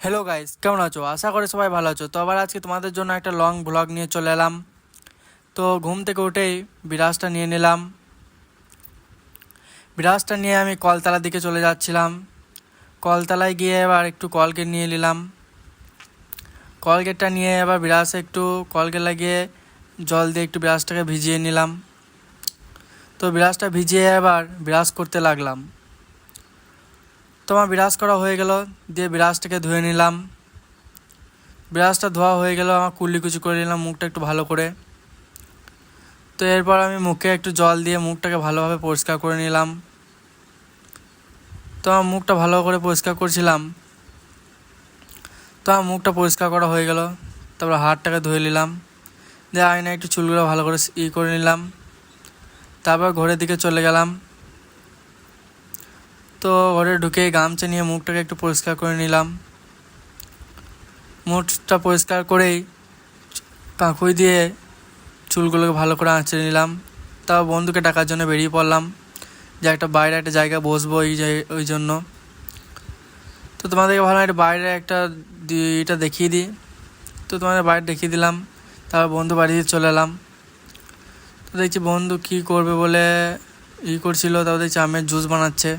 Hello guys, কেমন আছো? আশা করি সবাই ভালো আছো। তো আবার আজকে তোমাদের জন্য একটা লং ব্লগ নিয়ে চলে এলাম। তো ঘুম থেকে উঠেই বিরাজটা নিয়ে নিলাম। বিরাজটা নিয়ে আমি কলতলার দিকে চলে যাচ্ছিলাম। কলতলায় গিয়ে এবার একটু কলগেট নিয়ে নিলাম। কলগেটটা নিয়ে এবার বিরাজে একটু কলগেট লাগিয়ে জল দিয়ে একটু বিরাজটাকে ভিজিয়ে নিলাম। তো বিরাজটা ভিজিয়ে এবার বিরাজ করতে লাগলাম। তো আমার বিরাজ করা হয়ে গেল, দিয়ে বিরাজটাকে ধুয়ে নিলাম। ব্রাশটা ধোয়া হয়ে গেল, আমার কুচি করে নিলাম মুখটা একটু ভালো করে। তো এরপর আমি মুখে একটু জল দিয়ে মুখটাকে ভালোভাবে পরিষ্কার করে নিলাম। তো আমার মুখটা ভালো করে পরিষ্কার করছিলাম। তো আমার মুখটা পরিষ্কার করা হয়ে গেল, তারপর হাতটাকে ধুয়ে নিলাম, দিয়ে আয়না একটু চুলগুলো ভালো করে করে নিলাম। তারপর ঘরের দিকে চলে গেলাম। তো ঘরে ঢুকে গামছা নিয়ে মুখটাকে একটু পরিষ্কার করে নিলাম। মুখটা পরিষ্কার করেই কাঁকুই দিয়ে চুলগুলোকে ভালো করে আঁচড়ে নিলাম। তারপর বন্ধুকে ডাকার জন্য বেরিয়ে পড়লাম, যে একটা বাইরে একটা জায়গায় বসবো ওই জন্য। তো তোমাদেরকে ভালো একটা বাইরে একটা এটা দেখিয়ে দিই। তো তোমাদের বাইরে দেখিয়ে দিলাম। তারপর বন্ধু বাড়িতে চলে এলাম। তো দেখছি বন্ধু কী করবে বলে করছিল, তারপর দেখছি আমের জুস বানাচ্ছে।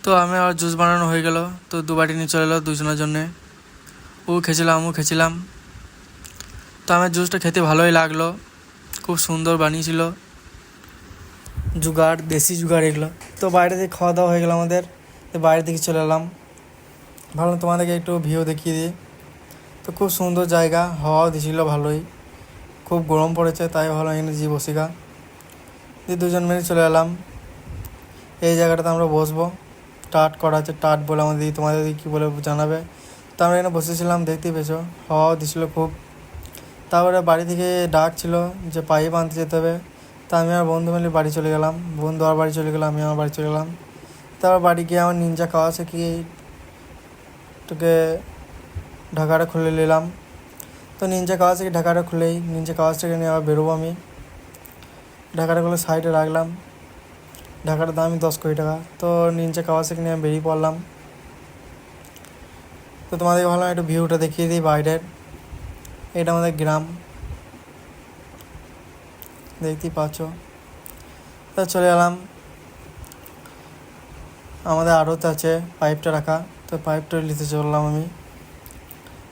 তো আমের আর জুস বানানো হয়ে গেল। তো দু বাটি নিয়ে চলে এলো দুজনের জন্যে। ও খেয়েছিলাম, আমিও খেয়েছিলাম। তো আমের জুসটা খেতে ভালোই লাগলো, খুব সুন্দর বানিয়েছিল, জুগাড়, দেশি জুগাড় এগুলো। তো বাইরে থেকে খাওয়া দাওয়া হয়ে গেলো আমাদের। তো বাইরে থেকে চলে এলাম। ভালো তোমাদেরকে একটু ভিউ দেখিয়ে দিই। তো খুব সুন্দর জায়গা, হাওয়াও দিয়েছিলো ভালোই। খুব গরম পড়েছে, তাই ভালো এখানে বসিকা দিয়ে দুজন মিলে চলে এলাম। এই জায়গাটাতে আমরা বসবো, টাট করা আছে, টাট বলে আমাদের তোমাদের কী বলে জানাবে। তো আমরা এখানে বসেছিলাম, দেখতেই পেয়েছো, হাওয়াও দিয়েছিলো খুব। তারপরে বাড়ি থেকে ডাক ছিল যে পাইপ আনতে যেতে হবে। তা আমি আর বন্ধু মিলে বাড়ি চলে গেলাম। বন্ধু আর বাড়ি চলে গেলাম, আমি আমার বাড়ি চলে গেলাম। তারপর বাড়ি গিয়ে আমার নিনজা কাওয়াসাকি তোকে ঢাকাটা খুলে নিলাম। তো নিনজা কাওয়াসাকি ঢাকাটা খুলেই নিনজা কাওয়াসাকি নিয়ে আবার বেরোবো আমি। ঢাকাটা খুলে সাইডে রাখলাম। ঢাকাটার দামই 10 কোটি টাকা। তো নিনজা কাওয়াসাকি নিয়ে বেরিয়ে পড়লাম। তো তোমাদেরকে ভালো একটু ভিউটা দেখিয়ে দিই বাইরের। এটা আমাদের গ্রাম, দেখতেই পাচ্ছ। তো চলে এলাম। আমাদের আড়ত আছে পাইপটা রাখা, তো পাইপটা নিতে চললাম আমি।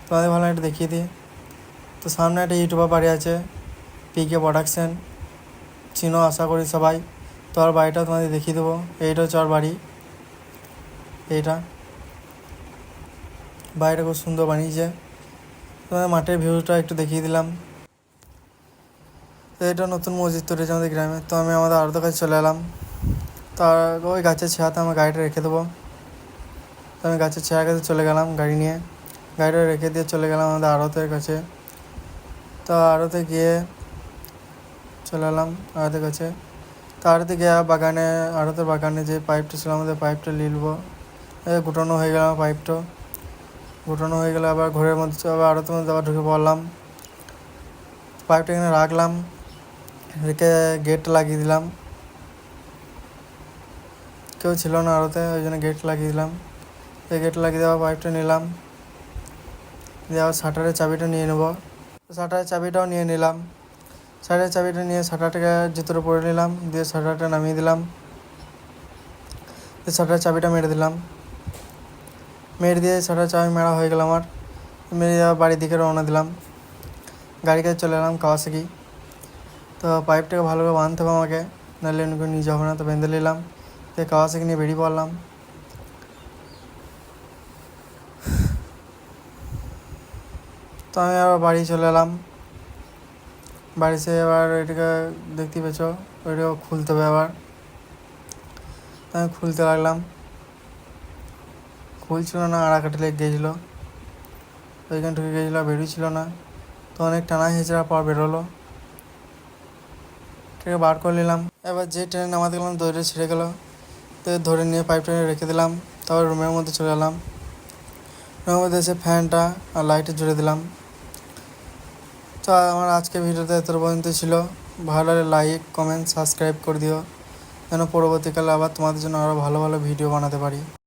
তোমাদের ভালো একটা দেখিয়ে দিই। তো সামনে একটা ইউটিউবার বাড়ি আছে, পিকে প্রোডাকশন, চিনো আশা করি সবাই। তো আর বাড়িটা তোমাদের দেখিয়ে দেবো। এইটা হচ্ছে আর বাড়ি, এইটা বাড়িটা খুব সুন্দর বানিয়েছে। তোমাদের মাঠের ভিউটা একটু দেখিয়ে দিলাম। তো এটা নতুন মসজিদ তৈরি হয়েছে আমাদের গ্রামে। তো আমি আমাদের আড়তের কাছে চলে এলাম। তার ওই গাছের ছায়াতে আমার গাড়িটা রেখে দেবো। তো আমি গাছের ছায়ার কাছে চলে গেলাম গাড়ি নিয়ে। গাড়িটা রেখে দিয়ে চলে গেলাম আমাদের আড়তের কাছে। তো আড়তে গিয়ে চলে এলাম আড়তের কাছে। তো আড়তে গিয়ে বাগানে, আড়তের বাগানে যে পাইপটা ছিল আমাদের, পাইপটা নিলবো। গুটানো হয়ে গেল আমার পাইপটা। গুটানো হয়ে গেলে আবার ঘরের মধ্যে আবার আড়তের মধ্যে আবার ঢুকে পড়লাম। পাইপটা এখানে রাখলাম, রেখে গেটটা লাগিয়ে দিলাম। কেউ ছিল না আড়তে, ওই জন্য গেট লাগিয়ে দিলাম। এই গেট লাগিয়ে দেওয়া পাইপটা নিলাম, দিয়ে আবার শাটারের চাবিটা নিয়ে নেবো। শাটারের চাবিটাও নিয়ে নিলাম। শাটারের চাবিটা নিয়ে শাটারটাকে ভিতরে পরে নিলাম, দিয়ে শাটারটা নামিয়ে দিলাম। দিয়ে শাটারের চাবিটা মেরে দিলাম। মেরে দিয়ে শাটারের চাবি মেরা হয়ে গেল আমার। মেরে যাওয়া বাড়ির দিকে রওনা দিলাম। গাড়ি কাছে চলে এলাম কাওয়াসাকি। তো পাইপটাকে ভালো করে বাঁধতে হবে আমাকে, নাহলে নিয়ে যাবো না। তো বেঁধে নিলাম, দিয়ে কাওয়াসাকি নিয়ে বেরিয়ে পড়লাম। তো আমি আবার বাড়ি চলে এলাম। বাড়ি এসে এবার এটাকে দেখতে পেয়েছ, ওইটাকে খুলতে হবে আবার। আমি খুলতে লাগলাম, খুলছিল না, আড়াকাটি লেগে গিয়েছিলো, ওইখানে ঢুকে গিয়েছিলো, বেরিয়েছিল না। তো অনেক টানা হেঁচড়া পর বেরোলো, এটাকে বার করে নিলাম। এবার যে ট্রেনে নামাতে গেলাম দড়িটা ছিঁড়ে গেলো, তো ধরে নিয়ে পাইপটা রেখে দিলাম। তারপর রুমের মধ্যে চলে এলাম। রুমের মধ্যে এসে ফ্যানটা আর লাইটটা জুড়ে দিলাম। তো আমার আজকে ভিডিওতে এত পর্যন্ত ছিল। ভালো লাগলে লাইক, কমেন্ট, সাবস্ক্রাইব করে দিও, যেন পরবর্তীকালে আবার তোমাদের জন্য আরও ভালো ভালো ভিডিও বানাতে পারি।